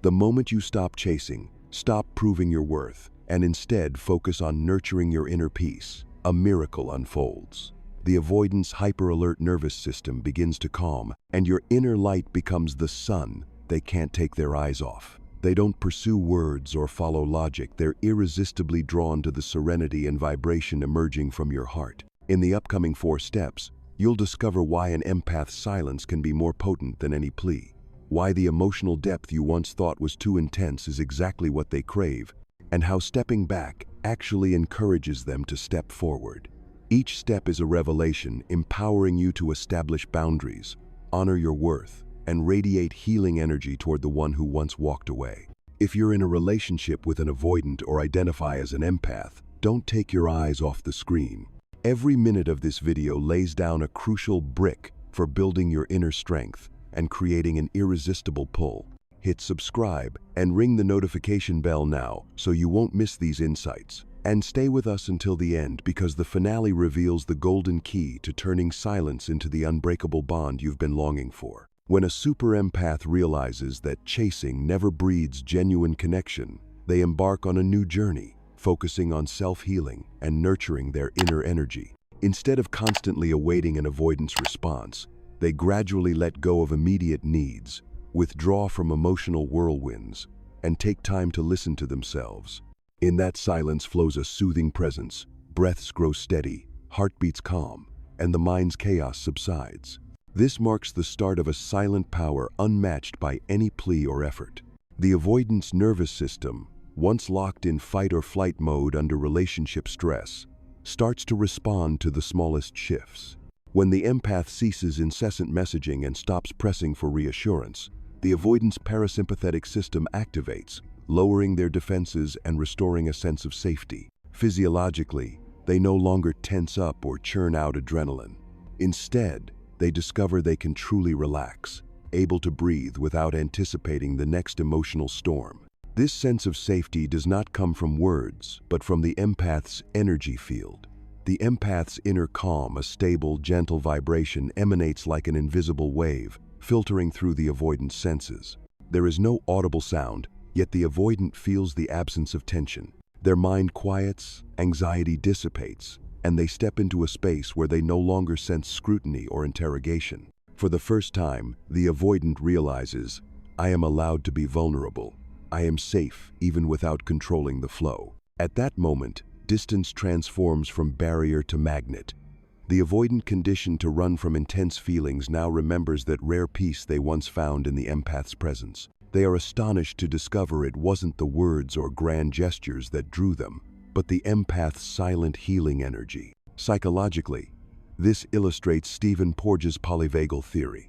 The moment you stop chasing, stop proving your worth, and instead focus on nurturing your inner peace, a miracle unfolds. The avoidant's hyper-alert nervous system begins to calm, and your inner light becomes the sun they can't take their eyes off. They don't pursue words or follow logic. They're irresistibly drawn to the serenity and vibration emerging from your heart. In the upcoming 4 steps, you'll discover why an empath's silence can be more potent than any plea, why the emotional depth you once thought was too intense is exactly what they crave, and how stepping back actually encourages them to step forward. Each step is a revelation, empowering you to establish boundaries, honor your worth, and radiate healing energy toward the one who once walked away. If you're in a relationship with an avoidant or identify as an empath, don't take your eyes off the screen. Every minute of this video lays down a crucial brick for building your inner strength and creating an irresistible pull. Hit subscribe and ring the notification bell now so you won't miss these insights. And stay with us until the end, because the finale reveals the golden key to turning silence into the unbreakable bond you've been longing for. When a super empath realizes that chasing never breeds genuine connection, they embark on a new journey, focusing on self-healing and nurturing their inner energy. Instead of constantly awaiting an avoidance response, they gradually let go of immediate needs, withdraw from emotional whirlwinds, and take time to listen to themselves. In that silence flows a soothing presence, breaths grow steady, heartbeats calm, and the mind's chaos subsides. This marks the start of a silent power unmatched by any plea or effort. The avoidant's nervous system, once locked in fight or flight mode under relationship stress, starts to respond to the smallest shifts. When the empath ceases incessant messaging and stops pressing for reassurance, the avoidant's parasympathetic system activates, lowering their defenses and restoring a sense of safety. Physiologically, they no longer tense up or churn out adrenaline. Instead, they discover they can truly relax, able to breathe without anticipating the next emotional storm. This sense of safety does not come from words, but from the empath's energy field. The empath's inner calm, a stable, gentle vibration, emanates like an invisible wave, filtering through the avoidant's senses. There is no audible sound, yet the avoidant feels the absence of tension. Their mind quiets, anxiety dissipates, and they step into a space where they no longer sense scrutiny or interrogation. For the first time, the avoidant realizes, I am allowed to be vulnerable. I am safe even without controlling the flow. At that moment, distance transforms from barrier to magnet. The avoidant, conditioned to run from intense feelings, now remembers that rare peace they once found in the empath's presence. They are astonished to discover it wasn't the words or grand gestures that drew them, but the empath's silent healing energy. Psychologically, this illustrates Stephen Porges' polyvagal theory.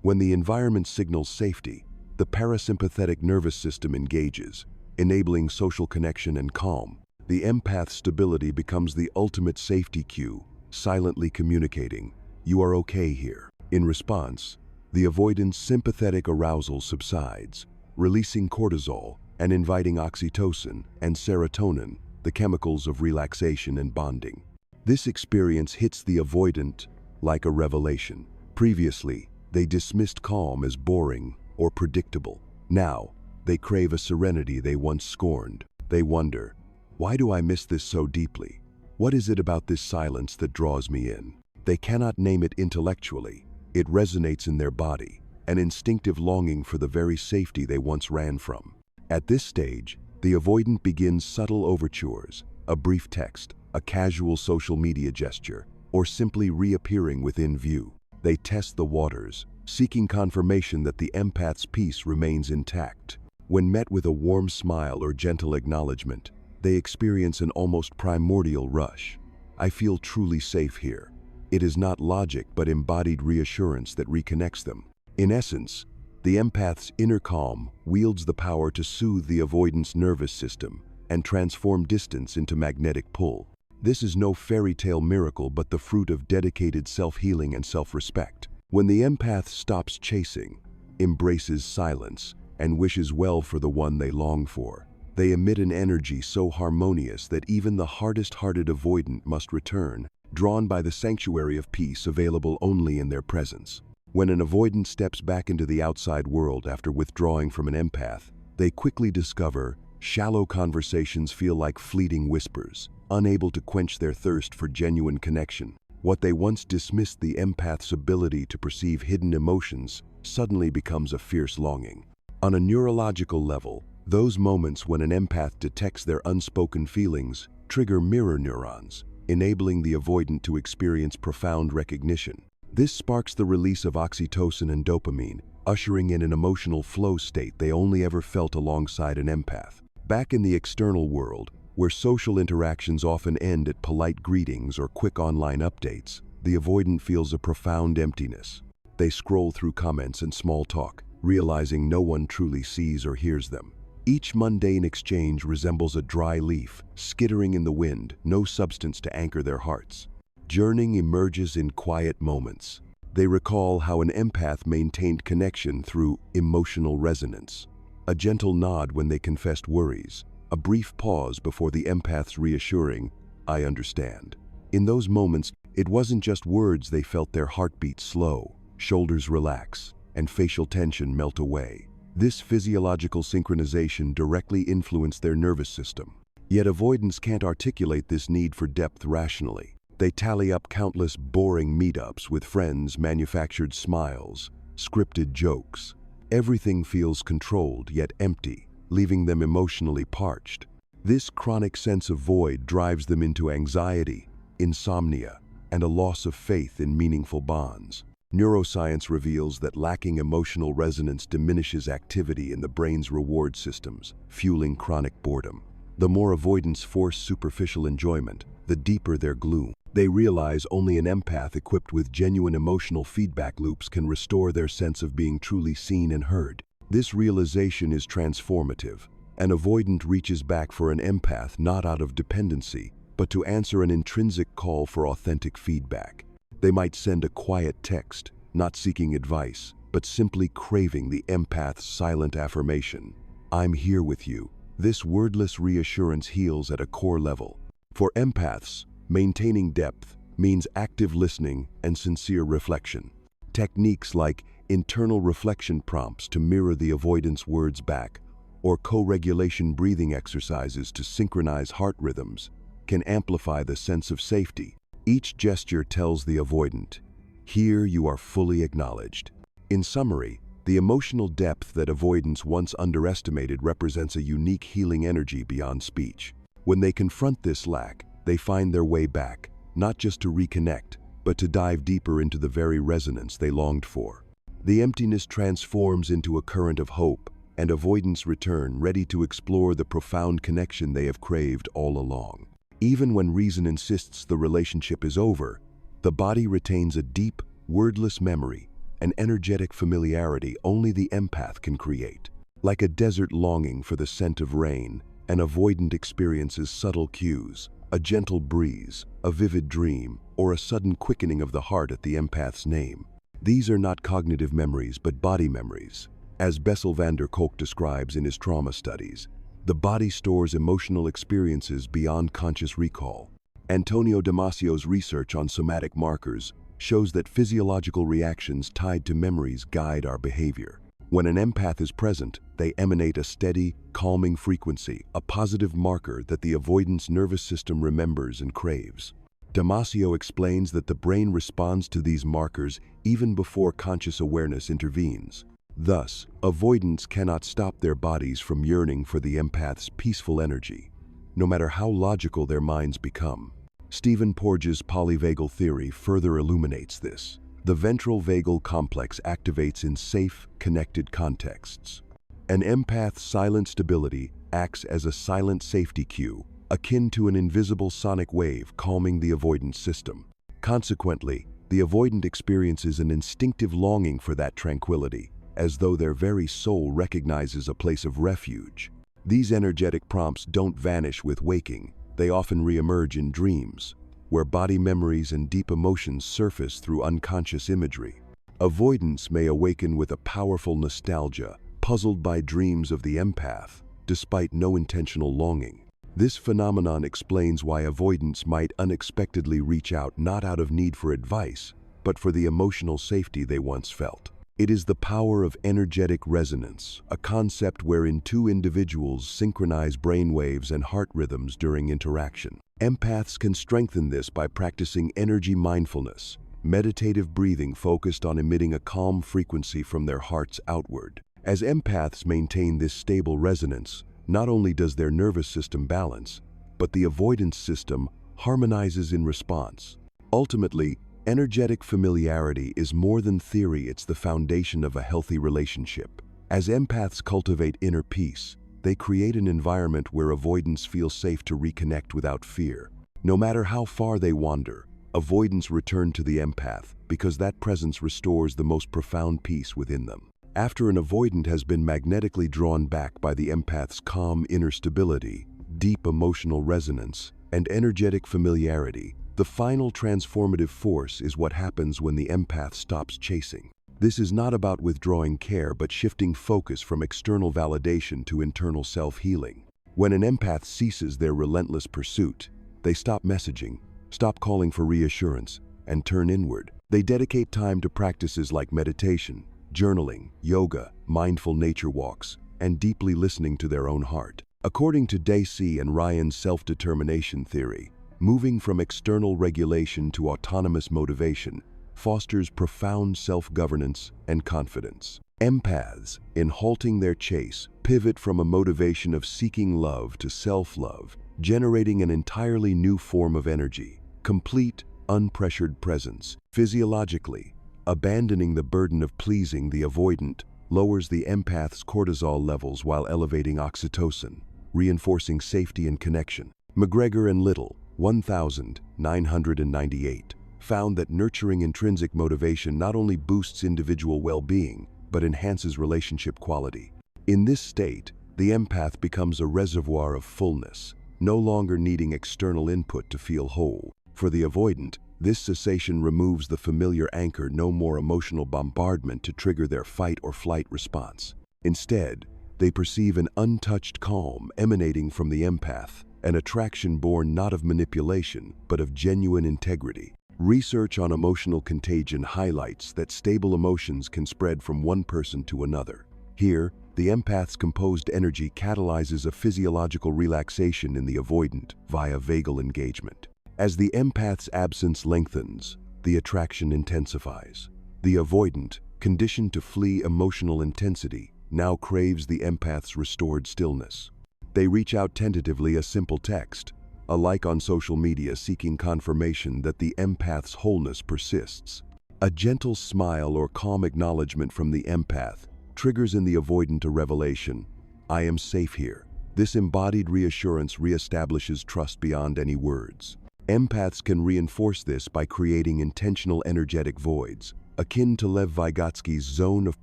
When the environment signals safety, the parasympathetic nervous system engages, enabling social connection and calm. The empath's stability becomes the ultimate safety cue, silently communicating, "You are okay here." In response, the avoidant's sympathetic arousal subsides, releasing cortisol and inviting oxytocin and serotonin, the chemicals of relaxation and bonding. This experience hits the avoidant like a revelation. Previously, they dismissed calm as boring or predictable. Now, they crave a serenity they once scorned. They wonder, why do I miss this so deeply? What is it about this silence that draws me in? They cannot name it intellectually. It resonates in their body, an instinctive longing for the very safety they once ran from. At this stage, the avoidant begins subtle overtures, a brief text, a casual social media gesture, or simply reappearing within view. They test the waters, seeking confirmation that the empath's peace remains intact. When met with a warm smile or gentle acknowledgement, they experience an almost primordial rush. I feel truly safe here. It is not logic but embodied reassurance that reconnects them. In essence, the empath's inner calm wields the power to soothe the avoidant's nervous system and transform distance into magnetic pull. This is no fairy tale miracle but the fruit of dedicated self-healing and self-respect. When the empath stops chasing, embraces silence, and wishes well for the one they long for, they emit an energy so harmonious that even the hardest-hearted avoidant must return, drawn by the sanctuary of peace available only in their presence. When an avoidant steps back into the outside world after withdrawing from an empath, They quickly discover shallow conversations feel like fleeting whispers, unable to quench their thirst for genuine connection. What they once dismissed, the empath's ability to perceive hidden emotions, suddenly becomes a fierce longing. On a neurological level, those moments when an empath detects their unspoken feelings trigger mirror neurons, enabling the avoidant to experience profound recognition. This sparks the release of oxytocin and dopamine, ushering in an emotional flow state they only ever felt alongside an empath. Back in the external world, where social interactions often end at polite greetings or quick online updates, the avoidant feels a profound emptiness. They scroll through comments and small talk, realizing no one truly sees or hears them. Each mundane exchange resembles a dry leaf, skittering in the wind, no substance to anchor their hearts. Yearning emerges in quiet moments. They recall how an empath maintained connection through emotional resonance. A gentle nod when they confessed worries, a brief pause before the empath's reassuring, "I understand." In those moments, it wasn't just words, they felt their heartbeat slow, shoulders relax, and facial tension melt away. This physiological synchronization directly influenced their nervous system. Yet avoidants can't articulate this need for depth rationally. They tally up countless boring meetups with friends, manufactured smiles, scripted jokes. Everything feels controlled yet empty, leaving them emotionally parched. This chronic sense of void drives them into anxiety, insomnia, and a loss of faith in meaningful bonds. Neuroscience reveals that lacking emotional resonance diminishes activity in the brain's reward systems, fueling chronic boredom. The more avoidants force superficial enjoyment, the deeper their gloom. They realize only an empath equipped with genuine emotional feedback loops can restore their sense of being truly seen and heard. This realization is transformative. An avoidant reaches back for an empath not out of dependency, but to answer an intrinsic call for authentic feedback. They might send a quiet text, not seeking advice, but simply craving the empath's silent affirmation. "I'm here with you." This wordless reassurance heals at a core level. For empaths, maintaining depth means active listening and sincere reflection. Techniques like internal reflection prompts to mirror the avoidant's words back, or co-regulation breathing exercises to synchronize heart rhythms, can amplify the sense of safety. Each gesture tells the avoidant, "Here you are fully acknowledged." In summary, the emotional depth that avoidants once underestimated represents a unique healing energy beyond speech. When they confront this lack, they find their way back, not just to reconnect, but to dive deeper into the very resonance they longed for. The emptiness transforms into a current of hope, and avoidants return ready to explore the profound connection they have craved all along. Even when reason insists the relationship is over, the body retains a deep, wordless memory, an energetic familiarity only the empath can create. Like a desert longing for the scent of rain, an avoidant experiences subtle cues, a gentle breeze, a vivid dream, or a sudden quickening of the heart at the empath's name. These are not cognitive memories, but body memories. As Bessel van der Kolk describes in his trauma studies, the body stores emotional experiences beyond conscious recall. Antonio Damasio's research on somatic markers shows that physiological reactions tied to memories guide our behavior. When an empath is present, they emanate a steady, calming frequency, a positive marker that the avoidant's nervous system remembers and craves. Damasio explains that the brain responds to these markers even before conscious awareness intervenes. Thus, avoidants cannot stop their bodies from yearning for the empath's peaceful energy, no matter how logical their minds become. Stephen Porges' polyvagal theory further illuminates this. The ventral vagal complex activates in safe, connected contexts. An empath's silent stability acts as a silent safety cue, akin to an invisible sonic wave calming the avoidant system. Consequently, the avoidant experiences an instinctive longing for that tranquility, as though their very soul recognizes a place of refuge. These energetic prompts don't vanish with waking, they often re-emerge in dreams, where body memories and deep emotions surface through unconscious imagery. Avoidants may awaken with a powerful nostalgia, puzzled by dreams of the empath, despite no intentional longing. This phenomenon explains why avoidants might unexpectedly reach out not out of need for advice, but for the emotional safety they once felt. It is the power of energetic resonance, a concept wherein two individuals synchronize brainwaves and heart rhythms during interaction. Empaths can strengthen this by practicing energy mindfulness, meditative breathing focused on emitting a calm frequency from their hearts outward. As empaths maintain this stable resonance, not only does their nervous system balance, but the avoidance system harmonizes in response. Ultimately, energetic familiarity is more than theory, it's the foundation of a healthy relationship. As empaths cultivate inner peace, they create an environment where avoidants feel safe to reconnect without fear. No matter how far they wander, avoidants return to the empath because that presence restores the most profound peace within them. After an avoidant has been magnetically drawn back by the empath's calm inner stability, deep emotional resonance, and energetic familiarity, the final transformative force is what happens when the empath stops chasing. This is not about withdrawing care, but shifting focus from external validation to internal self-healing. When an empath ceases their relentless pursuit, they stop messaging, stop calling for reassurance, and turn inward. They dedicate time to practices like meditation, journaling, yoga, mindful nature walks, and deeply listening to their own heart. According to Dacey and Ryan's self-determination theory, moving from external regulation to autonomous motivation fosters profound self-governance and confidence. Empaths, in halting their chase, pivot from a motivation of seeking love to self-love, generating an entirely new form of energy, complete, unpressured presence. Physiologically, abandoning the burden of pleasing the avoidant lowers the empath's cortisol levels while elevating oxytocin, reinforcing safety and connection. McGregor and Little, 1998, found that nurturing intrinsic motivation not only boosts individual well-being, but enhances relationship quality. In this state, the empath becomes a reservoir of fullness, no longer needing external input to feel whole. For the avoidant, this cessation removes the familiar anchor, no more emotional bombardment to trigger their fight or flight response. Instead, they perceive an untouched calm emanating from the empath, an attraction born not of manipulation, but of genuine integrity. Research on emotional contagion highlights that stable emotions can spread from one person to another. Here, the empath's composed energy catalyzes a physiological relaxation in the avoidant via vagal engagement. As the empath's absence lengthens, the attraction intensifies. The avoidant, conditioned to flee emotional intensity, now craves the empath's restored stillness. They reach out tentatively, a simple text, a like on social media seeking confirmation that the empath's wholeness persists. A gentle smile or calm acknowledgement from the empath triggers in the avoidant a revelation: I am safe here. This embodied reassurance reestablishes trust beyond any words. Empaths can reinforce this by creating intentional energetic voids, akin to Lev Vygotsky's zone of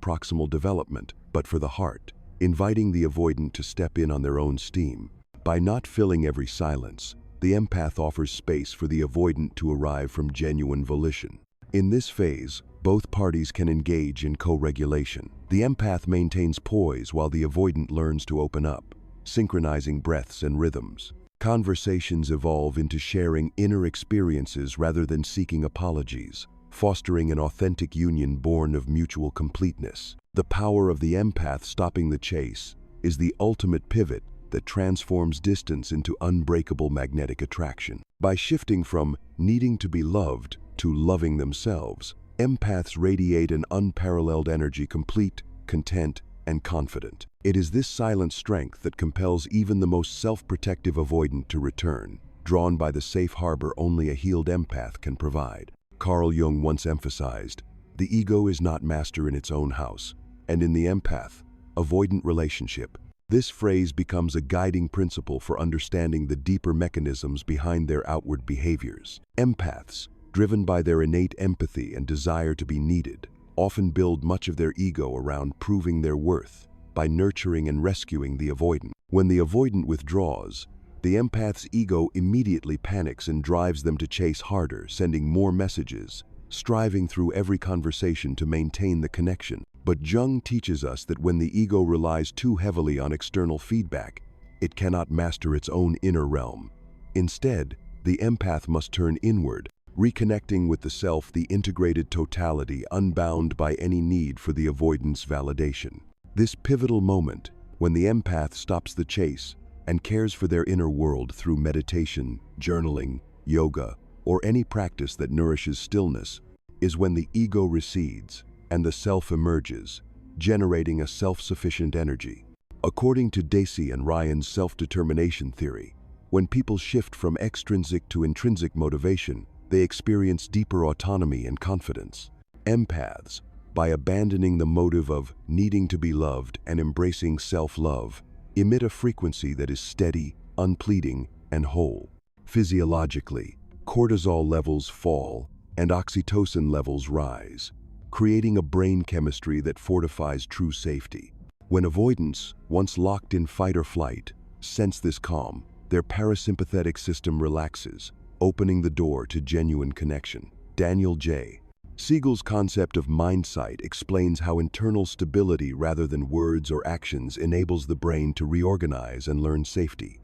proximal development, but for the heart, inviting the avoidant to step in on their own steam. By not filling every silence, the empath offers space for the avoidant to arrive from genuine volition. In this phase, both parties can engage in co-regulation. The empath maintains poise while the avoidant learns to open up, synchronizing breaths and rhythms. Conversations evolve into sharing inner experiences rather than seeking apologies, fostering an authentic union born of mutual completeness. The power of the empath stopping the chase is the ultimate pivot that transforms distance into unbreakable magnetic attraction. By shifting from needing to be loved to loving themselves, empaths radiate an unparalleled energy, complete, content, and confident. It is this silent strength that compels even the most self-protective avoidant to return, drawn by the safe harbor only a healed empath can provide. Carl Jung once emphasized, the ego is not master in its own house, and in the empath-avoidant relationship, this phrase becomes a guiding principle for understanding the deeper mechanisms behind their outward behaviors. Empaths, driven by their innate empathy and desire to be needed, often build much of their ego around proving their worth by nurturing and rescuing the avoidant. When the avoidant withdraws, the empath's ego immediately panics and drives them to chase harder, sending more messages, striving through every conversation to maintain the connection. But Jung teaches us that when the ego relies too heavily on external feedback, it cannot master its own inner realm. Instead, the empath must turn inward, reconnecting with the self, the integrated totality, unbound by any need for the avoidance validation. This pivotal moment, when the empath stops the chase and cares for their inner world through meditation, journaling, yoga, or any practice that nourishes stillness, is when the ego recedes and the self emerges, generating a self-sufficient energy. According to Dacey and Ryan's self-determination theory, when people shift from extrinsic to intrinsic motivation, they experience deeper autonomy and confidence. Empaths, by abandoning the motive of needing to be loved and embracing self-love, emit a frequency that is steady, unpleading, and whole. Physiologically, cortisol levels fall and oxytocin levels rise, creating a brain chemistry that fortifies true safety. When avoidants, once locked in fight or flight, sense this calm, their parasympathetic system relaxes, opening the door to genuine connection. Daniel J. Siegel's concept of mindsight explains how internal stability rather than words or actions enables the brain to reorganize and learn safety.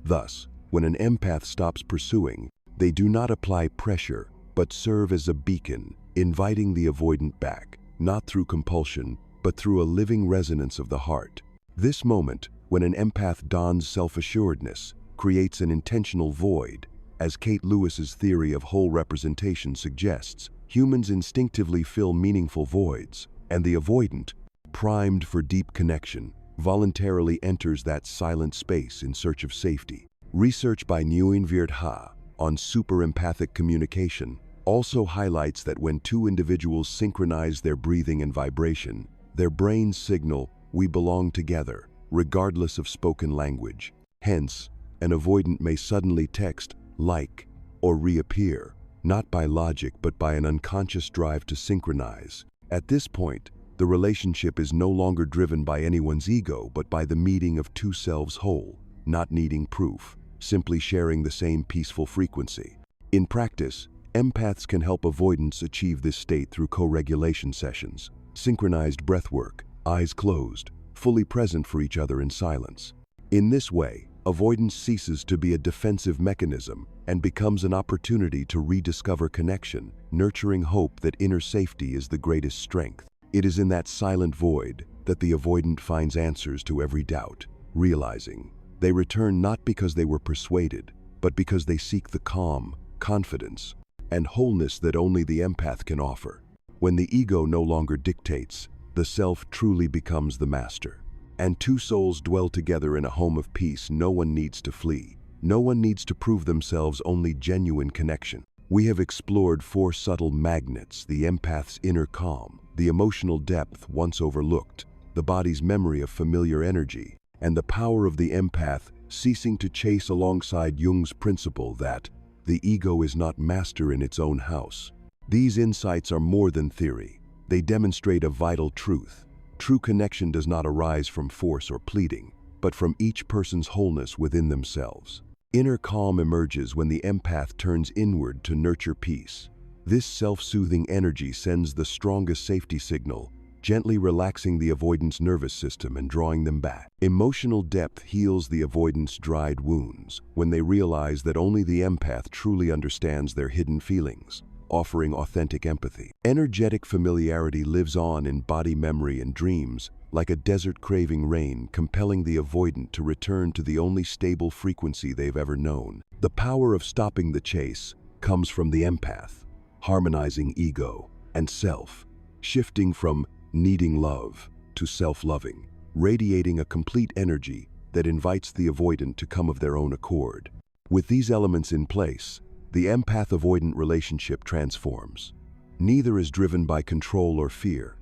Thus, when an empath stops pursuing, they do not apply pressure, but serve as a beacon, inviting the avoidant back, not through compulsion, but through a living resonance of the heart. This moment, when an empath dons self-assuredness, creates an intentional void. As Kate Lewis's theory of whole representation suggests, humans instinctively fill meaningful voids, and the avoidant, primed for deep connection, voluntarily enters that silent space in search of safety. Research by Nguyen Viet Ha on super empathic communication also highlights that when two individuals synchronize their breathing and vibration, their brains signal, "We belong together," regardless of spoken language. Hence, an avoidant may suddenly text, like, or reappear, not by logic but by an unconscious drive to synchronize. At this point, the relationship is no longer driven by anyone's ego but by the meeting of two selves whole, not needing proof, simply sharing the same peaceful frequency. In practice, empaths can help avoidants achieve this state through co-regulation sessions, synchronized breathwork, eyes closed, fully present for each other in silence. In this way, avoidance ceases to be a defensive mechanism and becomes an opportunity to rediscover connection, nurturing hope that inner safety is the greatest strength. It is in that silent void that the avoidant finds answers to every doubt, realizing they return not because they were persuaded, but because they seek the calm, confidence, and wholeness that only the empath can offer. When the ego no longer dictates, the self truly becomes the master. And two souls dwell together in a home of peace. No one needs to flee. No one needs to prove themselves, only genuine connection. We have explored four subtle magnets: the empath's inner calm, the emotional depth once overlooked, the body's memory of familiar energy, and the power of the empath ceasing to chase, alongside Jung's principle that the ego is not master in its own house. These insights are more than theory. They demonstrate a vital truth. True connection does not arise from force or pleading, but from each person's wholeness within themselves. Inner calm emerges when the empath turns inward to nurture peace. This self-soothing energy sends the strongest safety signal, gently relaxing the avoidant's nervous system and drawing them back. Emotional depth heals the avoidant's dried wounds when they realize that only the empath truly understands their hidden feelings, offering authentic empathy. Energetic familiarity lives on in body memory and dreams, like a desert craving rain, compelling the avoidant to return to the only stable frequency they've ever known. The power of stopping the chase comes from the empath, harmonizing ego and self, shifting from needing love to self-loving, radiating a complete energy that invites the avoidant to come of their own accord. With these elements in place, the empath-avoidant relationship transforms. Neither is driven by control or fear.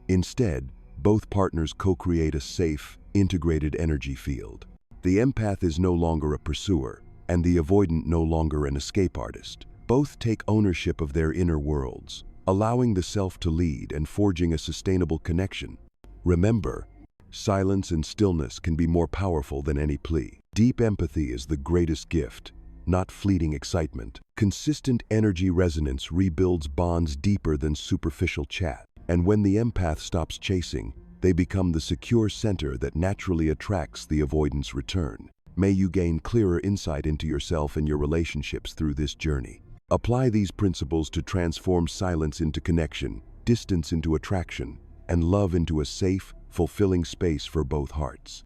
Instead, both partners co-create a safe, integrated energy field. The empath is no longer a pursuer, and the avoidant no longer an escape artist. Both take ownership of their inner worlds, allowing the self to lead and forging a sustainable connection. Remember, silence and stillness can be more powerful than any plea. Deep empathy is the greatest gift, not fleeting excitement. Consistent energy resonance rebuilds bonds deeper than superficial chat. And when the empath stops chasing, they become the secure center that naturally attracts the avoidant's return. May you gain clearer insight into yourself and your relationships through this journey. Apply these principles to transform silence into connection, distance into attraction, and love into a safe, fulfilling space for both hearts.